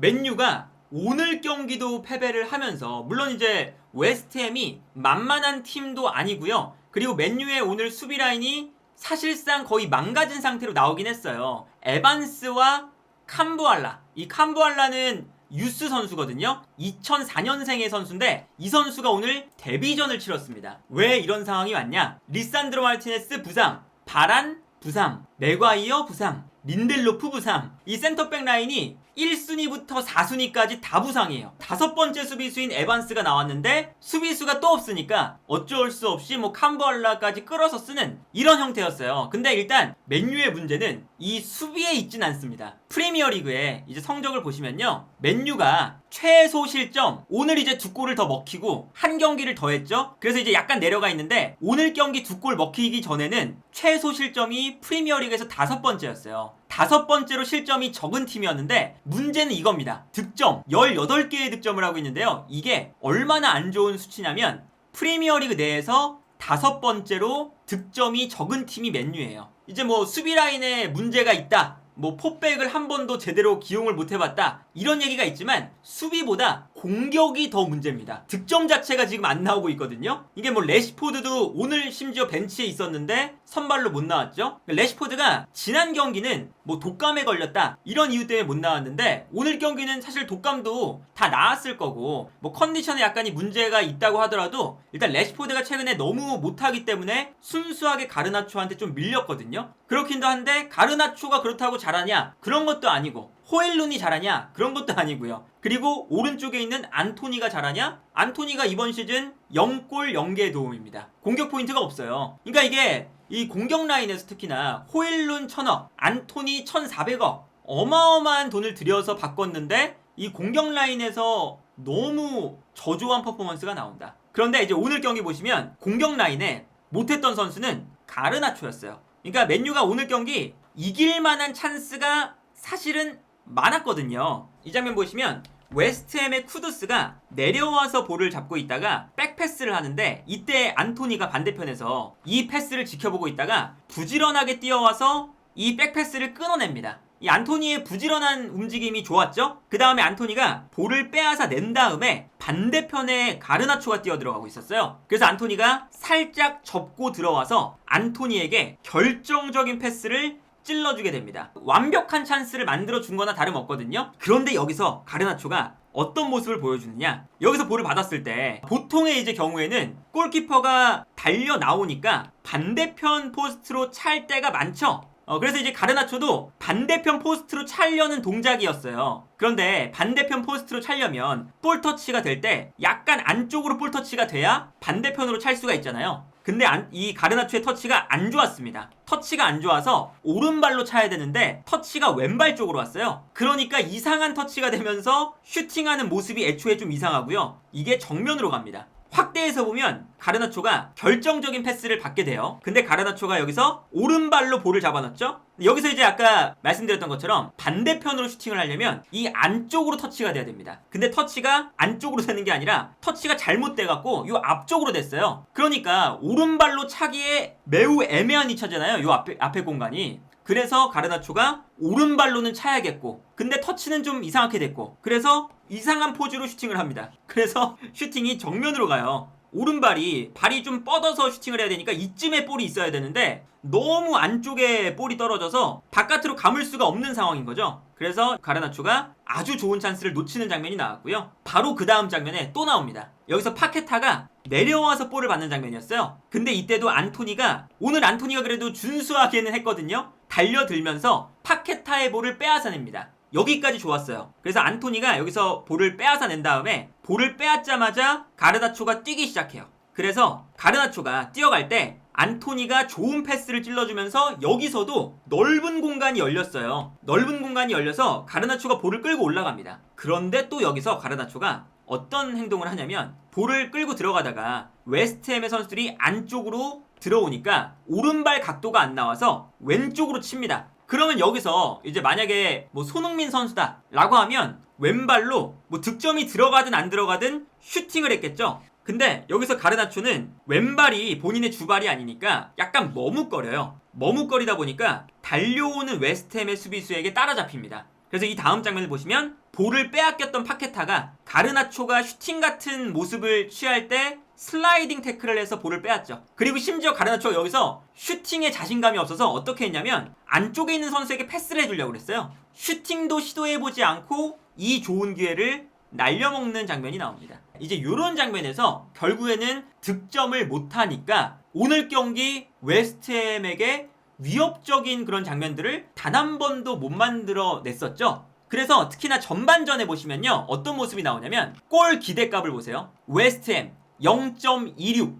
맨유가 오늘 경기도 패배를 하면서 물론 이제 웨스트햄이 만만한 팀도 아니고요. 그리고 맨유의 오늘 수비 라인이 사실상 거의 망가진 상태로 나오긴 했어요. 에반스와 캄부알라. 이 캄부알라는 유스 선수거든요. 2004년생의 선수인데 이 선수가 오늘 데뷔전을 치렀습니다. 왜 이런 상황이 왔냐? 리산드로 마르티네스 부상, 바란 부상, 맥과이어 부상, 린델로프 부상. 이 센터백 라인이 1순위부터 4순위까지 다 부상이에요. 5번째 수비수인 에반스가 나왔는데 수비수가 또 없으니까 어쩔 수 없이 뭐 캄버알라까지 끌어서 쓰는 이런 형태였어요. 근데 일단 맨유의 문제는 이 수비에 있진 않습니다. 프리미어리그에 이제 성적을 보시면요, 맨유가 최소 실점, 오늘 이제 2골을 더 먹히고 한 경기를 더 했죠. 그래서 이제 약간 내려가 있는데 오늘 경기 2골 먹히기 전에는 최소 실점이 프리미어리그에서 5번째였어요. 5번째로 실점이 적은 팀이었는데 문제는 이겁니다. 득점 18개의 득점을 하고 있는데요. 이게 얼마나 안 좋은 수치냐면 프리미어리그 내에서 5번째로 득점이 적은 팀이 맨유예요. 이제 뭐 수비 라인에 문제가 있다, 뭐 포백을 한 번도 제대로 기용을 못 해봤다, 이런 얘기가 있지만 수비보다 공격이 더 문제입니다. 득점 자체가 지금 안 나오고 있거든요. 이게 뭐 레시포드도 오늘 심지어 벤치에 있었는데 선발로 못 나왔죠. 레시포드가 지난 경기는 뭐 독감에 걸렸다 이런 이유 때문에 못 나왔는데 오늘 경기는 사실 독감도 다 나았을 거고 뭐 컨디션에 약간의 문제가 있다고 하더라도 일단 레시포드가 최근에 너무 못하기 때문에 순수하게 가르나초한테 좀 밀렸거든요. 그렇긴도 한데 가르나초가 그렇다고 잘하냐? 그런 것도 아니고, 호일룬이 잘하냐? 그런 것도 아니고요. 그리고 오른쪽에 있는 안토니가 잘하냐? 안토니가 이번 시즌 0골 0개 도움입니다. 공격 포인트가 없어요. 그러니까 이게 이 공격 라인에서 특히나 호일룬 1000억, 안토니 1400억 어마어마한 돈을 들여서 바꿨는데 이 공격 라인에서 너무 저조한 퍼포먼스가 나온다. 그런데 이제 오늘 경기 보시면 공격 라인에 못했던 선수는 가르나초였어요. 그러니까 맨유가 오늘 경기 이길 만한 찬스가 사실은 많았거든요. 이 장면 보시면 웨스트햄의 쿠두스가 내려와서 볼을 잡고 있다가 백패스를 하는데 이때 안토니가 반대편에서 이 패스를 지켜보고 있다가 부지런하게 뛰어와서 이 백패스를 끊어냅니다. 이 안토니의 부지런한 움직임이 좋았죠? 그 다음에 안토니가 볼을 빼앗아 낸 다음에 반대편에 가르나초가 뛰어들어가고 있었어요. 그래서 안토니가 살짝 접고 들어와서 안토니에게 결정적인 패스를 찔러주게 됩니다. 완벽한 찬스를 만들어준 거나 다름없거든요. 그런데 여기서 가르나초가 어떤 모습을 보여주느냐, 여기서 볼을 받았을 때 보통의 이제 경우에는 골키퍼가 달려 나오니까 반대편 포스트로 찰 때가 많죠. 그래서 이제 가르나초도 반대편 포스트로 찰려는 동작이었어요. 그런데 반대편 포스트로 찰려면 볼 터치가 될 때 약간 안쪽으로 볼 터치가 돼야 반대편으로 찰 수가 있잖아요. 근데 이 가르나초의 터치가 안 좋았습니다. 터치가 안 좋아서 오른발로 차야 되는데 터치가 왼발 쪽으로 왔어요. 그러니까 이상한 터치가 되면서 슈팅하는 모습이 애초에 좀 이상하고요. 이게 정면으로 갑니다. 확대해서 보면 가르나초가 결정적인 패스를 받게 돼요. 근데 가르나초가 여기서 오른발로 볼을 잡아놨죠? 여기서 이제 아까 말씀드렸던 것처럼 반대편으로 슈팅을 하려면 이 안쪽으로 터치가 돼야 됩니다. 근데 터치가 안쪽으로 되는 게 아니라 터치가 잘못돼갖고 요 앞쪽으로 됐어요. 그러니까 오른발로 차기에 매우 애매한 위치잖아요. 요 앞에 공간이. 그래서 가르나초가 오른발로는 차야겠고 근데 터치는 좀 이상하게 됐고 그래서 이상한 포즈로 슈팅을 합니다. 그래서 슈팅이 정면으로 가요. 오른발이 발이 좀 뻗어서 슈팅을 해야 되니까 이쯤에 볼이 있어야 되는데 너무 안쪽에 볼이 떨어져서 바깥으로 감을 수가 없는 상황인 거죠. 그래서 가르나초가 아주 좋은 찬스를 놓치는 장면이 나왔고요. 바로 그 다음 장면에 또 나옵니다. 여기서 파케타가 내려와서 볼을 받는 장면이었어요. 근데 이때도 오늘 안토니가 그래도 준수하게는 했거든요. 달려들면서 파케타의 볼을 빼앗아냅니다. 여기까지 좋았어요. 그래서 안토니가 여기서 볼을 빼앗아낸 다음에 볼을 빼앗자마자 가르나초가 뛰기 시작해요. 그래서 가르나초가 뛰어갈 때 안토니가 좋은 패스를 찔러주면서 여기서도 넓은 공간이 열렸어요. 넓은 공간이 열려서 가르나초가 볼을 끌고 올라갑니다. 그런데 또 여기서 가르나초가 어떤 행동을 하냐면 볼을 끌고 들어가다가 웨스트햄의 선수들이 안쪽으로 들어오니까 오른발 각도가 안 나와서 왼쪽으로 칩니다. 그러면 여기서 이제 만약에 뭐 손흥민 선수다 라고 하면 왼발로 뭐 득점이 들어가든 안 들어가든 슈팅을 했겠죠. 근데 여기서 가르나초는 왼발이 본인의 주발이 아니니까 약간 머뭇거려요. 머뭇거리다 보니까 달려오는 웨스트햄의 수비수에게 따라잡힙니다. 그래서 이 다음 장면을 보시면 볼을 빼앗겼던 파케타가 가르나초가 슈팅 같은 모습을 취할 때 슬라이딩 태클을 해서 볼을 빼앗죠. 그리고 심지어 가르나초가 여기서 슈팅에 자신감이 없어서 어떻게 했냐면 안쪽에 있는 선수에게 패스를 해주려고 그랬어요. 슈팅도 시도해보지 않고 이 좋은 기회를 날려먹는 장면이 나옵니다. 이제 이런 장면에서 결국에는 득점을 못하니까 오늘 경기 웨스트햄에게 위협적인 그런 장면들을 단 한 번도 못 만들어냈었죠. 그래서 특히나 전반전에 보시면요, 어떤 모습이 나오냐면 골 기대값을 보세요. 웨스트햄 0.26,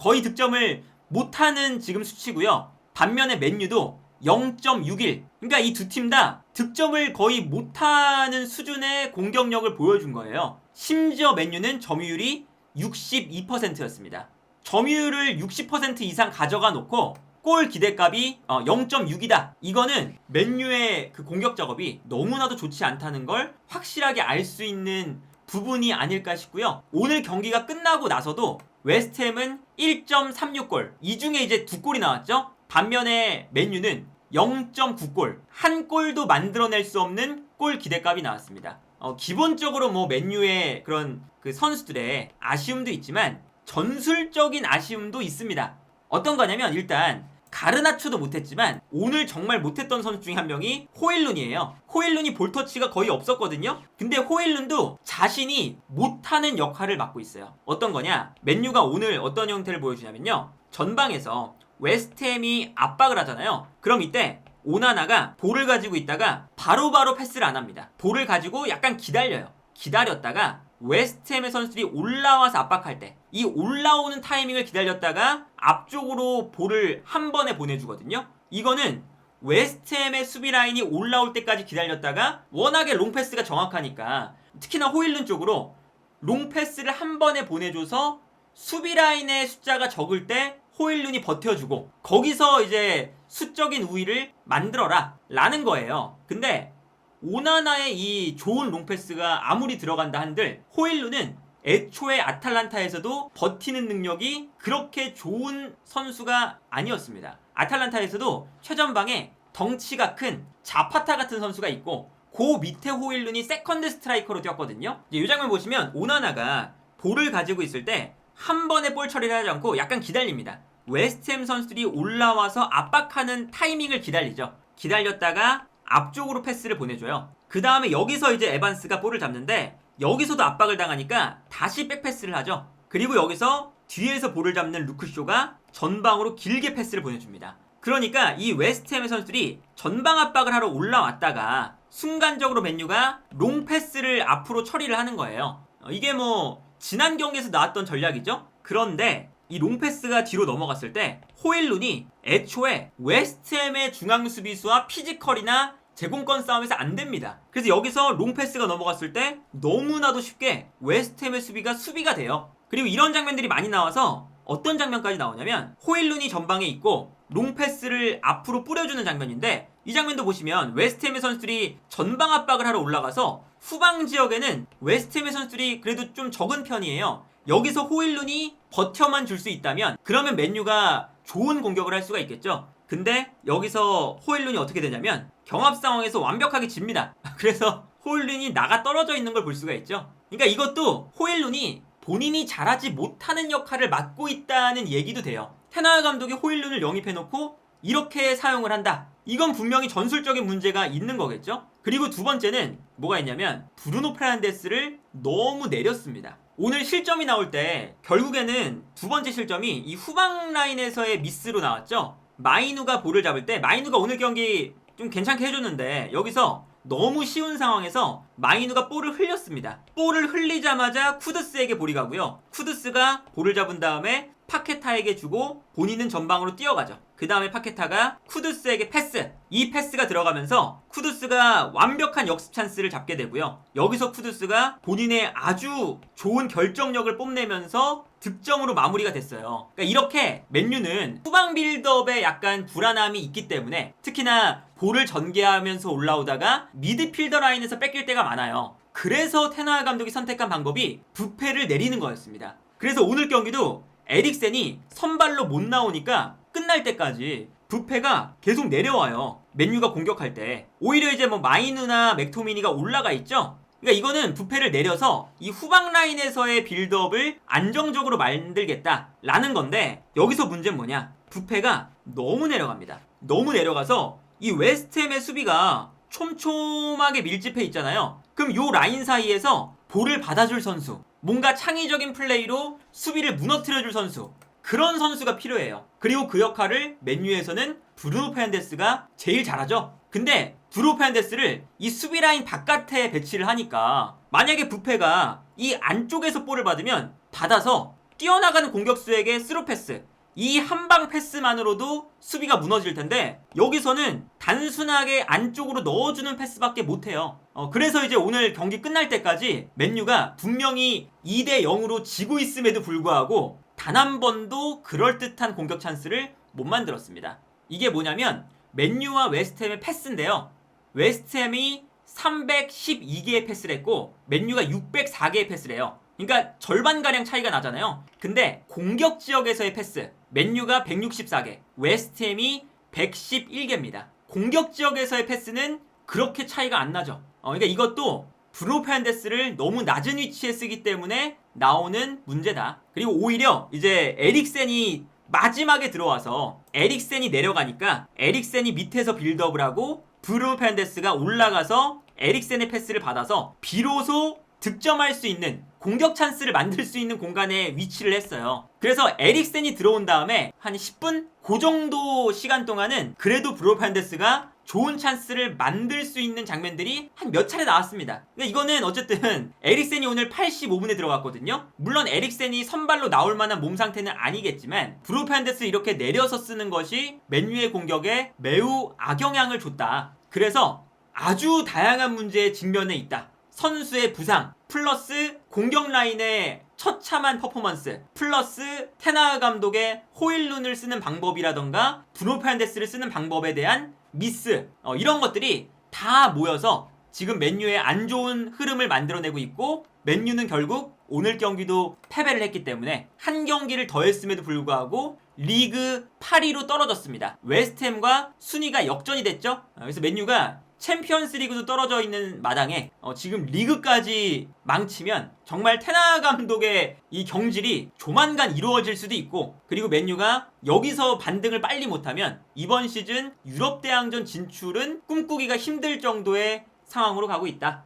거의 득점을 못하는 지금 수치고요. 반면에 맨유도 0.61. 그러니까 이 두 팀 다 득점을 거의 못하는 수준의 공격력을 보여준 거예요. 심지어 맨유는 점유율이 62%였습니다. 점유율을 60% 이상 가져가 놓고 골 기대값이 0.6이다. 이거는 맨유의 그 공격 작업이 너무나도 좋지 않다는 걸 확실하게 알 수 있는 부분이 아닐까 싶고요. 오늘 경기가 끝나고 나서도 웨스트햄은 1.36골, 이 중에 이제 2골이 나왔죠. 반면에 맨유는 0.9골, 한 골도 만들어낼 수 없는 골 기대값이 나왔습니다. 기본적으로 뭐 맨유의 그런 그 선수들의 아쉬움도 있지만 전술적인 아쉬움도 있습니다. 어떤 거냐면 일단 가르나초도 못했지만 오늘 정말 못했던 선수 중에 한 명이 호일룬이에요. 호일룬이 볼터치가 거의 없었거든요. 근데 호일룬도 자신이 못하는 역할을 맡고 있어요. 어떤 거냐? 맨유가 오늘 어떤 형태를 보여주냐면요, 전방에서 웨스트햄이 압박을 하잖아요. 그럼 이때 오나나가 볼을 가지고 있다가 바로바로 패스를 안 합니다. 볼을 가지고 약간 기다려요. 기다렸다가 웨스트햄의 선수들이 올라와서 압박할 때 이 올라오는 타이밍을 기다렸다가 앞쪽으로 볼을 한 번에 보내주거든요. 이거는 웨스트햄의 수비 라인이 올라올 때까지 기다렸다가 워낙에 롱패스가 정확하니까 특히나 호일룬 쪽으로 롱패스를 한 번에 보내줘서 수비 라인의 숫자가 적을 때 호일룬이 버텨주고 거기서 이제 수적인 우위를 만들어라 라는 거예요. 근데 오나나의 이 좋은 롱패스가 아무리 들어간다 한들 호일룬은 애초에 아탈란타에서도 버티는 능력이 그렇게 좋은 선수가 아니었습니다. 아탈란타에서도 최전방에 덩치가 큰 자파타 같은 선수가 있고 그 밑에 호일룬이 세컨드 스트라이커로 뛰었거든요. 이제 이 장면 보시면 오나나가 볼을 가지고 있을 때 한 번에 볼 처리를 하지 않고 약간 기다립니다. 웨스트햄 선수들이 올라와서 압박하는 타이밍을 기다리죠. 기다렸다가 앞쪽으로 패스를 보내줘요. 그 다음에 여기서 이제 에반스가 볼을 잡는데 여기서도 압박을 당하니까 다시 백패스를 하죠. 그리고 여기서 뒤에서 볼을 잡는 루크쇼가 전방으로 길게 패스를 보내줍니다. 그러니까 이 웨스트햄의 선수들이 전방 압박을 하러 올라왔다가 순간적으로 맨유가 롱패스를 앞으로 처리를 하는 거예요. 이게 뭐 지난 경기에서 나왔던 전략이죠. 그런데 이 롱패스가 뒤로 넘어갔을 때 호일룬이 애초에 웨스트햄의 중앙 수비수와 피지컬이나 제공권 싸움에서 안 됩니다. 그래서 여기서 롱패스가 넘어갔을 때 너무나도 쉽게 웨스트햄의 수비가 돼요. 그리고 이런 장면들이 많이 나와서 어떤 장면까지 나오냐면 호일룬이 전방에 있고 롱패스를 앞으로 뿌려주는 장면인데 이 장면도 보시면 웨스트햄의 선수들이 전방 압박을 하러 올라가서 후방 지역에는 웨스트햄의 선수들이 그래도 좀 적은 편이에요. 여기서 호일룬이 버텨만 줄 수 있다면 그러면 맨유가 좋은 공격을 할 수가 있겠죠. 근데 여기서 호일룬이 어떻게 되냐면 경합 상황에서 완벽하게 집니다. 그래서 호일룬이 나가 떨어져 있는 걸 볼 수가 있죠. 그러니까 이것도 호일룬이 본인이 잘하지 못하는 역할을 맡고 있다는 얘기도 돼요. 테나흐 감독이 호일룬을 영입해놓고 이렇게 사용을 한다. 이건 분명히 전술적인 문제가 있는 거겠죠. 그리고 두 번째는 뭐가 있냐면 브루노 페르난데스를 너무 내렸습니다. 오늘 실점이 나올 때 결국에는 두 번째 실점이 이 후방 라인에서의 미스로 나왔죠. 마이누가 볼을 잡을 때 마이누가 오늘 경기 좀 괜찮게 해줬는데 여기서 너무 쉬운 상황에서 마이누가 볼을 흘렸습니다. 볼을 흘리자마자 쿠드스에게 볼이 가고요. 쿠드스가 볼을 잡은 다음에 파케타에게 주고 본인은 전방으로 뛰어가죠. 그 다음에 파케타가 쿠두스에게 패스, 이 패스가 들어가면서 쿠두스가 완벽한 역습 찬스를 잡게 되고요. 여기서 쿠두스가 본인의 아주 좋은 결정력을 뽐내면서 득점으로 마무리가 됐어요. 그러니까 이렇게 맨유는 후방 빌드업에 약간 불안함이 있기 때문에 특히나 볼을 전개하면서 올라오다가 미드필더 라인에서 뺏길 때가 많아요. 그래서 테나흐 감독이 선택한 방법이 부페를 내리는 거였습니다. 그래서 오늘 경기도 에릭센이 선발로 못 나오니까 끝날 때까지 부페가 계속 내려와요. 맨유가 공격할 때. 오히려 이제 뭐 마이누나 맥토미니가 올라가 있죠. 그러니까 이거는 부패를 내려서 이 후방 라인에서의 빌드업을 안정적으로 만들겠다라는 건데, 여기서 문제는 뭐냐? 부패가 너무 내려갑니다. 너무 내려가서 이 웨스트햄의 수비가 촘촘하게 밀집해 있잖아요. 그럼 요 라인 사이에서 볼을 받아줄 선수, 뭔가 창의적인 플레이로 수비를 무너뜨려줄 선수, 그런 선수가 필요해요. 그리고 그 역할을 맨유에서는 브루노 페르난데스가 제일 잘하죠. 근데 브루노 페르난데스를 이 수비 라인 바깥에 배치를 하니까, 만약에 부패가 이 안쪽에서 볼을 받으면 받아서 뛰어나가는 공격수에게 스루 패스, 이 한방 패스만으로도 수비가 무너질 텐데, 여기서는 단순하게 안쪽으로 넣어주는 패스밖에 못해요. 그래서 이제 오늘 경기 끝날 때까지 맨유가 분명히 2대 0으로 지고 있음에도 불구하고 단 한 번도 그럴듯한 공격 찬스를 못 만들었습니다. 이게 뭐냐면 맨유와 웨스트햄의 패스인데요. 웨스트햄이 312개의 패스를 했고 맨유가 604개의 패스를 해요. 그러니까 절반가량 차이가 나잖아요. 근데 공격 지역에서의 패스, 맨유가 164개, 웨스트햄이 111개입니다. 공격 지역에서의 패스는 그렇게 차이가 안 나죠. 그러니까 이것도 브루노 페르난데스를 너무 낮은 위치에 쓰기 때문에 나오는 문제다. 그리고 오히려 이제 에릭센이 마지막에 들어와서 에릭센이 내려가니까 에릭센이 밑에서 빌드업을 하고 브루노 페르난데스가 올라가서 에릭센의 패스를 받아서 비로소 득점할 수 있는, 공격 찬스를 만들 수 있는 공간에 위치를 했어요. 그래서 에릭센이 들어온 다음에 한 10분? 그 정도 시간 동안은 그래도 브루노 페르난데스가 좋은 찬스를 만들 수 있는 장면들이 한 몇 차례 나왔습니다. 근데 이거는 어쨌든 에릭센이 오늘 85분에 들어갔거든요. 물론 에릭센이 선발로 나올 만한 몸 상태는 아니겠지만 브루노 페르난데스를 이렇게 내려서 쓰는 것이 맨유의 공격에 매우 악영향을 줬다. 그래서 아주 다양한 문제에 직면해 있다. 선수의 부상, 플러스 공격 라인의 처참한 퍼포먼스, 플러스 테나 감독의 호일룬을 쓰는 방법이라던가 브루노 페르난데스를 쓰는 방법에 대한 미스, 이런 것들이 다 모여서 지금 맨유의 안 좋은 흐름을 만들어내고 있고, 맨유는 결국 오늘 경기도 패배를 했기 때문에 한 경기를 더 했음에도 불구하고 리그 8위로 떨어졌습니다. 웨스트햄과 순위가 역전이 됐죠. 그래서 맨유가 챔피언스 리그도 떨어져 있는 마당에 지금 리그까지 망치면 정말 테나 감독의 이 경질이 조만간 이루어질 수도 있고, 그리고 맨유가 여기서 반등을 빨리 못하면 이번 시즌 유럽 대항전 진출은 꿈꾸기가 힘들 정도의 상황으로 가고 있다.